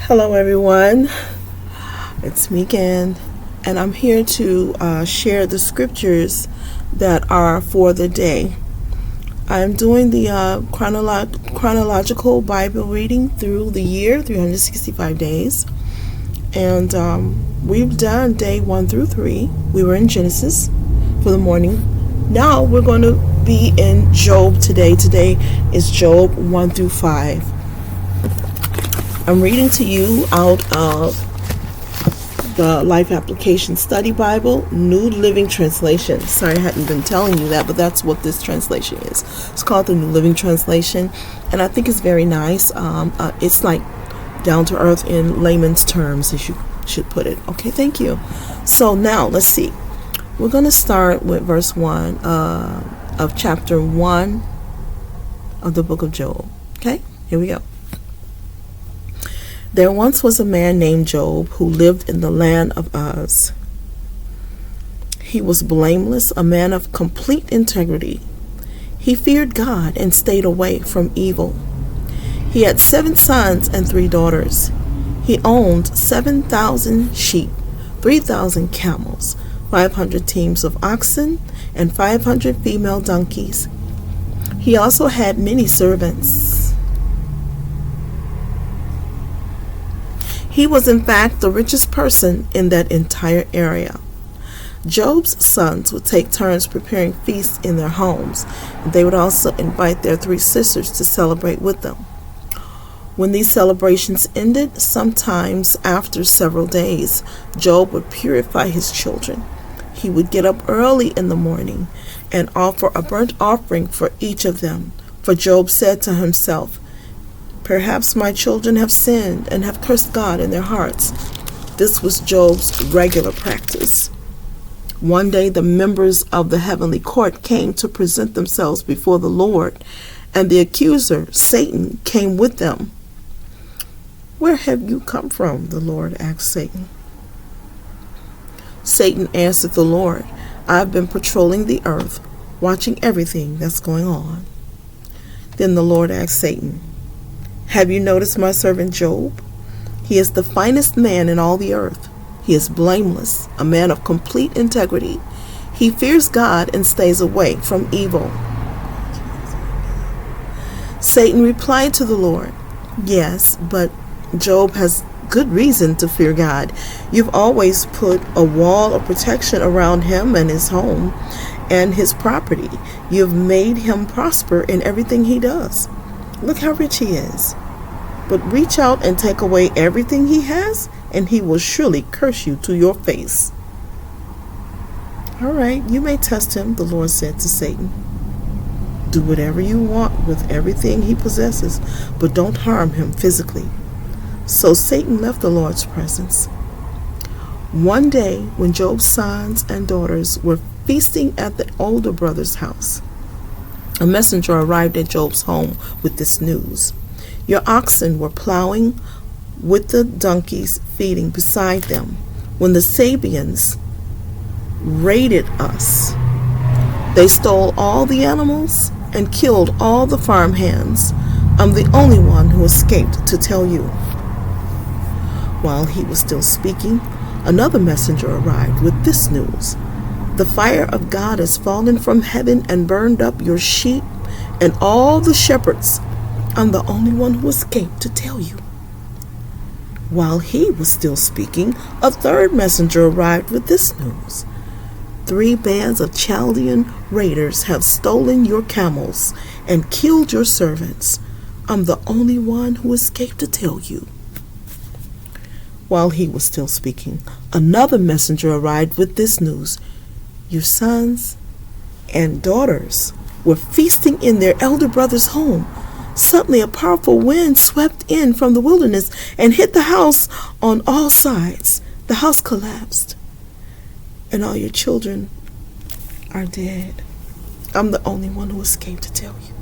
Hello, everyone. It's me again, and I'm here to share the scriptures that are for the day. I'm doing the chronological Bible reading through the year, 365 days, and we've done day 1 through 3. We were in Genesis for the morning. Now we're going to be in Job today. Today is Job 1 through 5. I'm reading to you out of the Life Application Study Bible, New Living Translation. Sorry, I hadn't been telling you that, but that's what this translation is. It's called the New Living Translation, and I think it's very nice. It's like down to earth in layman's terms, as you should put it. Okay, thank you. So now, let's see. We're going to start with verse 1 of chapter 1 of the book of Job. Okay, here we go. There once was a man named Job who lived in the land of Uz. He was blameless, a man of complete integrity. He feared God and stayed away from evil. He had 7 sons and 3 daughters. He owned 7,000 sheep, 3,000 camels, 500 teams of oxen, and 500 female donkeys. He also had many servants. He was in fact the richest person in that entire area. Job's sons would take turns preparing feasts in their homes. They would also invite their 3 sisters to celebrate with them. When these celebrations ended, sometimes after several days, Job would purify his children. He would get up early in the morning and offer a burnt offering for each of them. For Job said to himself, "Perhaps my children have sinned and have cursed God in their hearts." This was Job's regular practice. One day the members of the heavenly court came to present themselves before the Lord, and the accuser, Satan, came with them. "Where have you come from?" the Lord asked Satan. Satan answered the Lord, "I've been patrolling the earth, watching everything that's going on." Then the Lord asked Satan, "Have you noticed my servant Job? He is the finest man in all the earth. He is blameless, a man of complete integrity. He fears God and stays away from evil." Satan replied to the Lord, "Yes, but Job has good reason to fear God. You've always put a wall of protection around him and his home and his property. You've made him prosper in everything he does. Look how rich he is. But reach out and take away everything he has, and he will surely curse you to your face." "All right, you may test him," the Lord said to Satan. "Do whatever you want with everything he possesses, but don't harm him physically." So Satan left the Lord's presence. One day, when Job's sons and daughters were feasting at the older brother's house, a messenger arrived at Job's home with this news: "Your oxen were plowing with the donkeys feeding beside them when the Sabians raided us. They stole all the animals and killed all the farmhands. I'm the only one who escaped to tell you." While he was still speaking, another messenger arrived with this news: "The fire of God has fallen from heaven and burned up your sheep and all the shepherds. I'm the only one who escaped to tell you." While he was still speaking, a third messenger arrived with this news: 3 bands of Chaldean raiders have stolen your camels and killed your servants. I'm the only one who escaped to tell you. While he was still speaking, another messenger arrived with this news: "Your sons and daughters were feasting in their elder brother's home. Suddenly a powerful wind swept in from the wilderness and hit the house on all sides. The house collapsed, and all your children are dead. I'm the only one who escaped to tell you."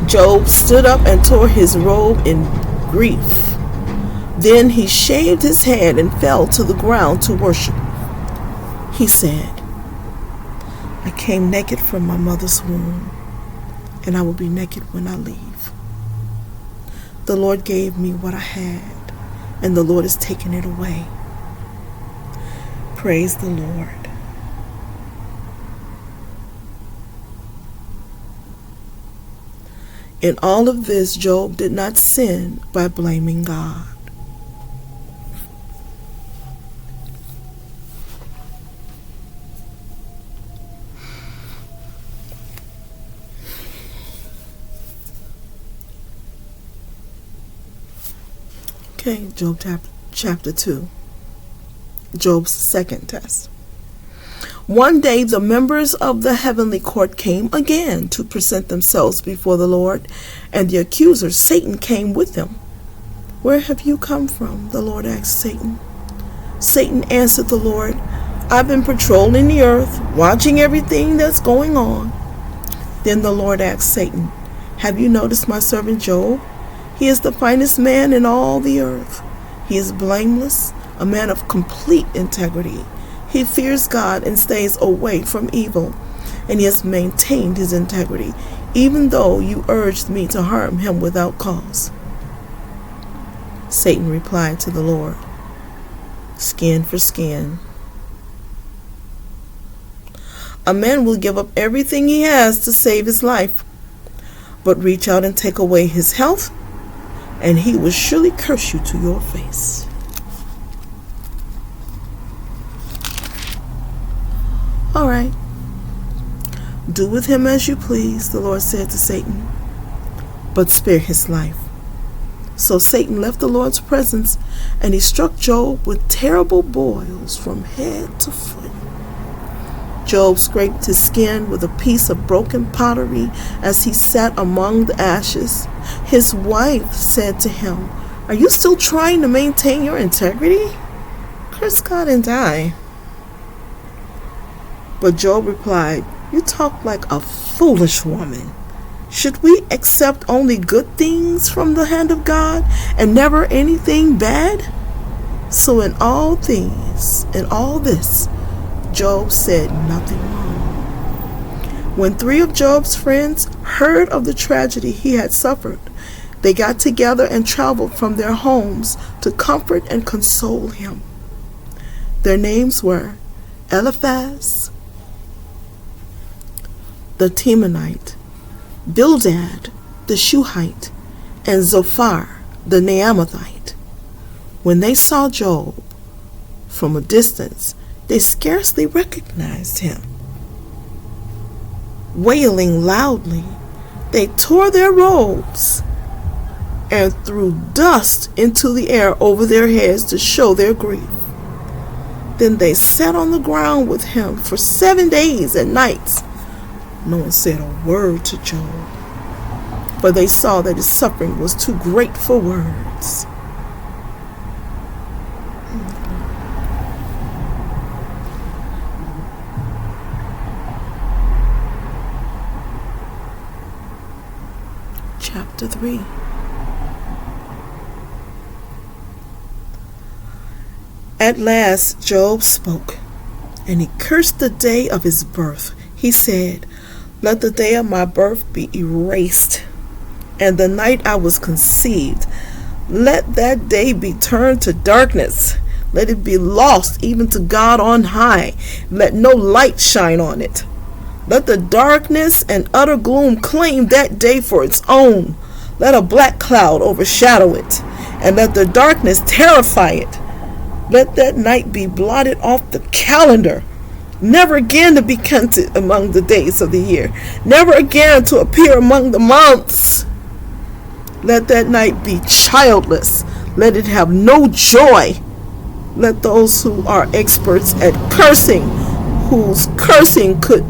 Job stood up and tore his robe in grief. Then he shaved his head and fell to the ground to worship. He said, "I came naked from my mother's womb, and I will be naked when I leave." The Lord gave me what I had, and the Lord has taken it away. Praise the Lord. In all of this, Job did not sin by blaming God. Okay, Job chapter 2. Job's second test. One day the members of the heavenly court came again to present themselves before the Lord, and the accuser, Satan, came with them. Where have you come from? The Lord asked Satan. Satan answered the Lord, I've been patrolling the earth, watching everything that's going on. Then the Lord asked Satan, have you noticed my servant Job? He is the finest man in all the earth. He is blameless, a man of complete integrity. He fears God and stays away from evil, and he has maintained his integrity, even though you urged me to harm him without cause. Satan replied to the Lord, skin for skin. A man will give up everything he has to save his life, but reach out and take away his health, and he will surely curse you to your face. All right. Do with him as you please, the Lord said to Satan, but spare his life. So Satan left the Lord's presence, and he struck Job with terrible boils from head to foot. Job scraped his skin with a piece of broken pottery as he sat among the ashes. His wife said to him, are you still trying to maintain your integrity? Curse God and die. But Job replied, you talk like a foolish woman. Should we accept only good things from the hand of God and never anything bad? So in all this, Job said nothing wrong. When 3 of Job's friends heard of the tragedy he had suffered, they got together and traveled from their homes to comfort and console him. Their names were Eliphaz the Temanite, Bildad the Shuhite, and Zophar the Naamathite. When they saw Job from a distance, they scarcely recognized him. Wailing loudly, they tore their robes and threw dust into the air over their heads to show their grief. Then they sat on the ground with him for 7 days and nights. No one said a word to Job, for they saw that his suffering was too great for words. Chapter 3. At last Job spoke, and he cursed the day of his birth. He said, let the day of my birth be erased, and the night I was conceived. Let that day be turned to darkness. Let it be lost even to God on high. Let no light shine on it. Let the darkness and utter gloom claim that day for its own. Let a black cloud overshadow it, and let the darkness terrify it. Let that night be blotted off the calendar, never again to be counted among the days of the year, never again to appear among the months. Let that night be childless. Let it have no joy. Let those who are experts at cursing, whose cursing could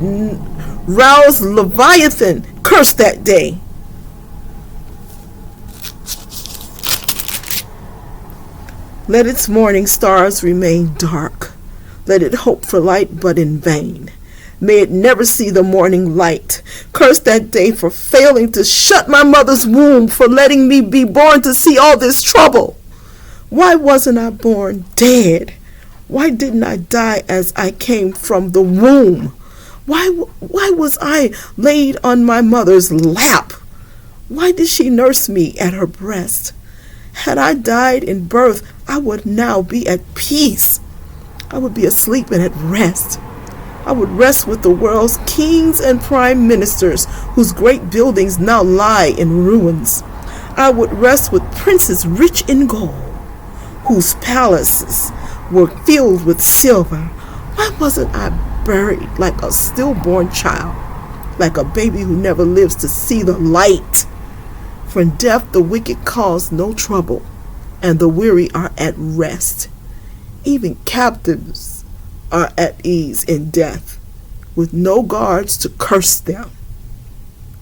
rouse Leviathan, curse that day. Let its morning stars remain dark. Let it hope for light, but in vain. May it never see the morning light. Curse that day for failing to shut my mother's womb, for letting me be born to see all this trouble. Why wasn't I born dead? Why didn't I die as I came from the womb? Why was I laid on my mother's lap? Why did she nurse me at her breast? Had I died in birth, I would now be at peace. I would be asleep and at rest. I would rest with the world's kings and prime ministers, whose great buildings now lie in ruins. I would rest with princes rich in gold, whose palaces were filled with silver. Why wasn't I buried like a stillborn child, like a baby who never lives to see the light? For in death the wicked cause no trouble, and the weary are at rest. Even captives are at ease in death, with no guards to curse them.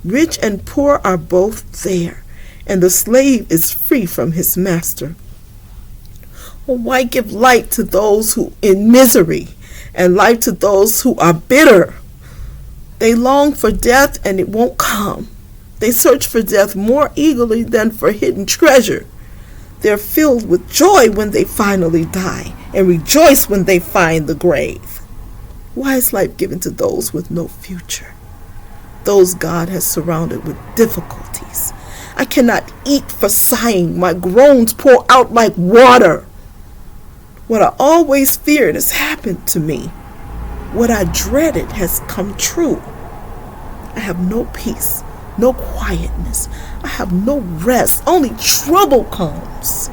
Rich and poor are both there, and the slave is free from his master. Why give light to those who in misery, and life to those who are bitter? They long for death, and it won't come. They search for death more eagerly than for hidden treasure. They're filled with joy when they finally die, and rejoice when they find the grave. Why is life given to those with no future? Those God has surrounded with difficulties. I cannot eat for sighing. My groans pour out like water. What I always feared has happened to me. What I dreaded has come true. I have no peace, no quietness. I have no rest. Only trouble comes.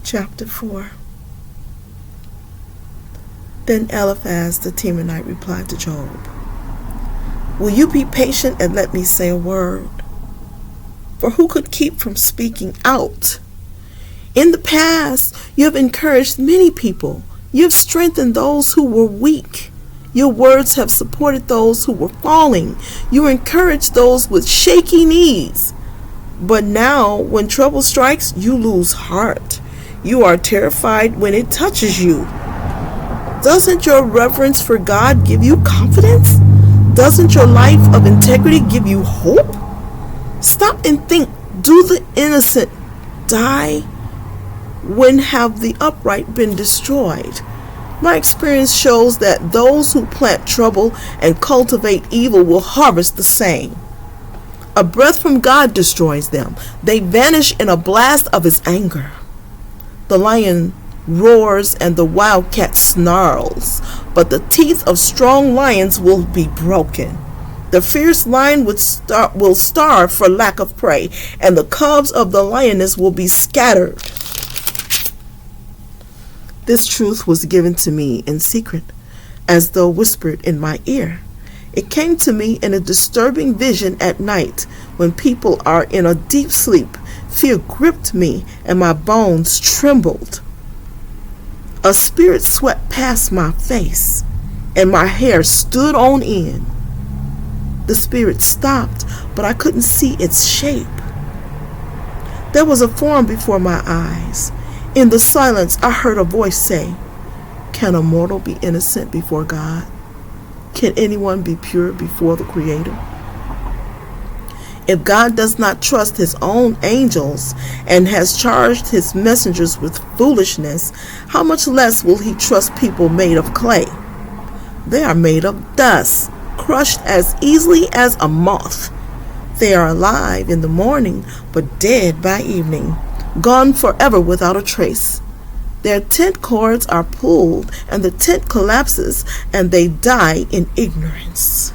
Chapter 4. Then Eliphaz the Temanite replied to Job, "Will you be patient and let me say a word? For who could keep from speaking out? In the past, you have encouraged many people. You have strengthened those who were weak. Your words have supported those who were falling. You encouraged those with shaky knees. But now, when trouble strikes, you lose heart. You are terrified when it touches you. Doesn't your reverence for God give you confidence? Doesn't your life of integrity give you hope? Stop and think, do the innocent die? When have the upright been destroyed? My experience shows that those who plant trouble and cultivate evil will harvest the same. A breath from God destroys them. They vanish in a blast of his anger. The lion roars and the wildcat snarls, but the teeth of strong lions will be broken. The fierce lion will starve for lack of prey, and the cubs of the lioness will be scattered. This truth was given to me in secret, as though whispered in my ear. It came to me in a disturbing vision at night, when people are in a deep sleep. Fear gripped me, and my bones trembled. A spirit swept past my face, and my hair stood on end. The spirit stopped, but I couldn't see its shape. There was a form before my eyes. In the silence, I heard a voice say, "Can a mortal be innocent before God? Can anyone be pure before the Creator? If God does not trust his own angels and has charged his messengers with foolishness, how much less will he trust people made of clay? They are made of dust, crushed as easily as a moth. They are alive in the morning, but dead by evening, gone forever without a trace. Their tent cords are pulled, and the tent collapses, and they die in ignorance."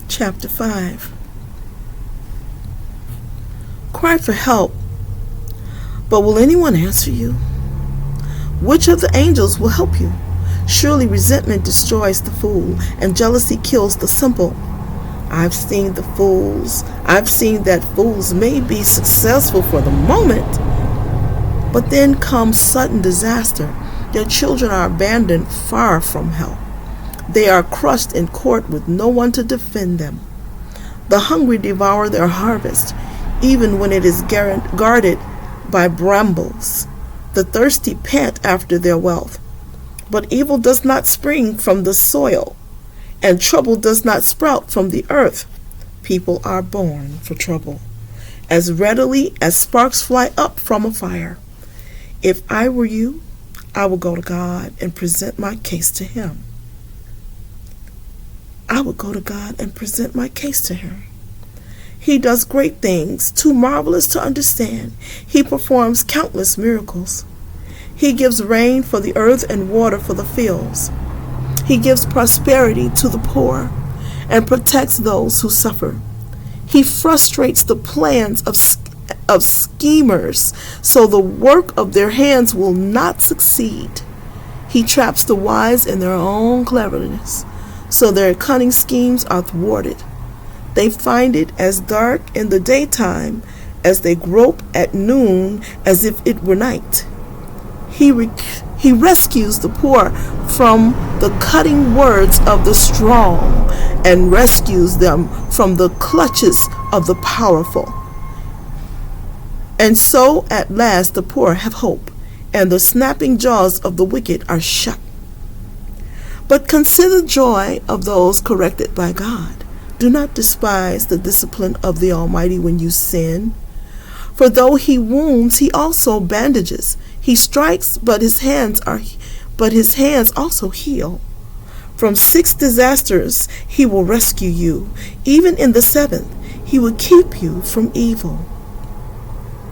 Chapter 5. Cry for help, but will anyone answer you? Which of the angels will help you? Surely resentment destroys the fool, and jealousy kills the simple. I've seen that fools may be successful for the moment, but then comes sudden disaster. Their children are abandoned far from help. They are crushed in court with no one to defend them. The hungry devour their harvest, even when it is guarded by brambles. The thirsty pant after their wealth. But evil does not spring from the soil, and trouble does not sprout from the earth. People are born for trouble, as readily as sparks fly up from a fire. If I were you, I would go to God and present my case to Him. I would go to God and present my case to Him. He does great things, too marvelous to understand. He performs countless miracles. He gives rain for the earth and water for the fields. He gives prosperity to the poor and protects those who suffer. He frustrates the plans of schemers, so the work of their hands will not succeed. He traps the wise in their own cleverness, so their cunning schemes are thwarted. They find it as dark in the daytime as they grope at noon as if it were night. He rescues the poor from the cutting words of the strong and rescues them from the clutches of the powerful. And so at last the poor have hope, and the snapping jaws of the wicked are shut. But consider the joy of those corrected by God. Do not despise the discipline of the Almighty when you sin. For though He wounds, He also bandages. He strikes, but His hands also heal. From 6 disasters He will rescue you. Even in the 7th, He will keep you from evil.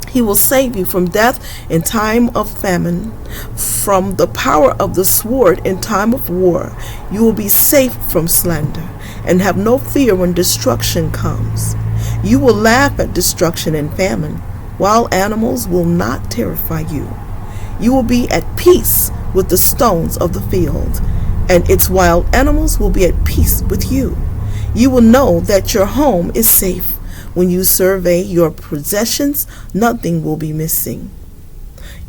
He will save you from death in time of famine, from the power of the sword in time of war. You will be safe from slander and have no fear when destruction comes. You will laugh at destruction and famine. Wild animals will not terrify you. You will be at peace with the stones of the field, and its wild animals will be at peace with you. You will know that your home is safe. When you survey your possessions, nothing will be missing.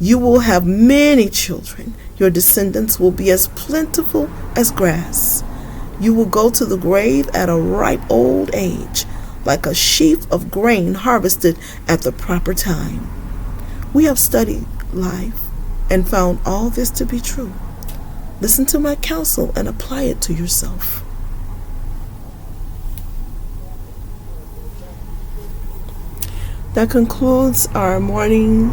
You will have many children. Your descendants will be as plentiful as grass. You will go to the grave at a ripe old age, like a sheaf of grain harvested at the proper time. We have studied life and found all this to be true. Listen to my counsel and apply it to yourself. That concludes our morning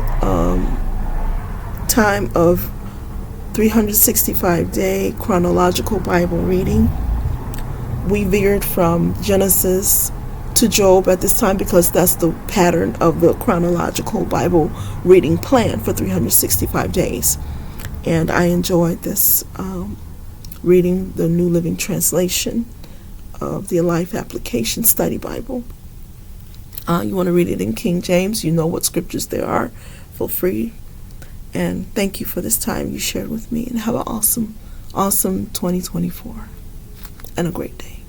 time of 365-day chronological Bible reading. We veered from Genesis to Job at this time because that's the pattern of the chronological Bible reading plan for 365 days. And I enjoyed this reading the New Living Translation of the Life Application Study Bible. You want to read it in King James, you know what scriptures there are, feel free. And thank you for this time you shared with me, and have an awesome 2024 and a great day.